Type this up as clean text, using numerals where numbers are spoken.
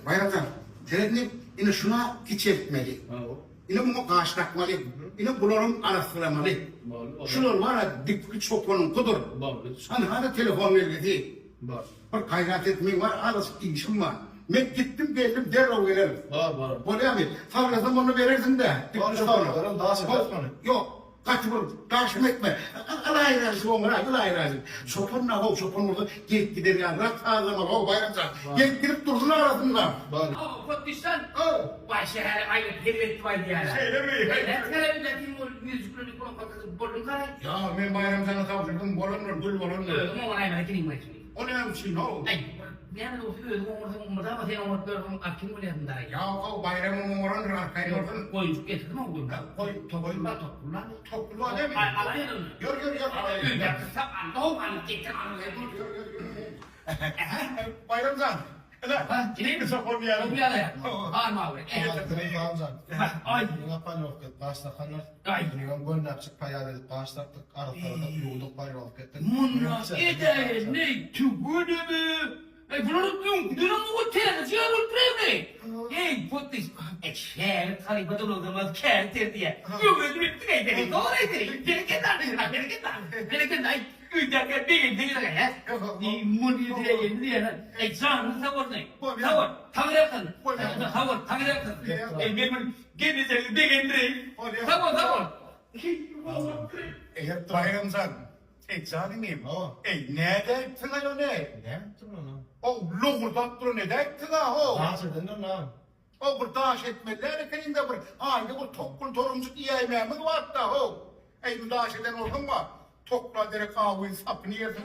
Bayramdan, tereddüt yine şuna geçirtmeli. Yine bu karşılaşmalı. Yine bunların arasılamalı. Şunlar var ya dikkat çopanın kudur. Hani telefon verdi. Bir kaynak etmeyi var, arası işim var. Ben gittim geldim derhal gelirim. Böyle abi, fazla zamanı verirsin de. Yok. Kaç vur, taşım etme. Allah razı olsun, Allah razı olsun. Çopan ne o, çopan orada gelip gider ya. Rahat ağzıma, o bayramda. Gelip girip dursun arasında. Kutlistan, vay şehir aynı devlet var diye. Şeyle mi? Ne kadar bir de müzikleri falan bordun kare. Ya ben bayramdan tavşırdım, bolonlar, gül bolonlar. Ama ona hemen kimin var? O ne için o? Yani o umurda mı sen umurda akim mi yaptın daha? Ya o bayramın umuran arkayı oradan. Koyuncuk getirdim ama koyun. Koyun bak toplu değil mi? Alayım. Gör. Ya sapan doğan getir Bayramdan. Kimin? Kısa formu yarım. Bu yana ya. Bağırma abi. Ay. Munra ede ne çubuğu bunun yok. Bunun o telefonu ya bu prevne. Ey potis. Şer kali badal o zaman ker diye. Yok ödülü tıkaydı. Doğru dedi. Gerekten ay. Ücret değil ya. Ni mun diye yeni exam savur ne? Savur. Tanrıkın. Tanrıkın. Benim gene de değil. Savur. Bayramdan. Eczane miyim? Ne ettin o ne? O loğurdan dur ne ettin o? O bir daş etmeler kendinde bir aynı bir tokun torumcuk yemeğimiz var da o. Ey daş eden olsun mu? Tokla direkt ağabeyim sapını yersin.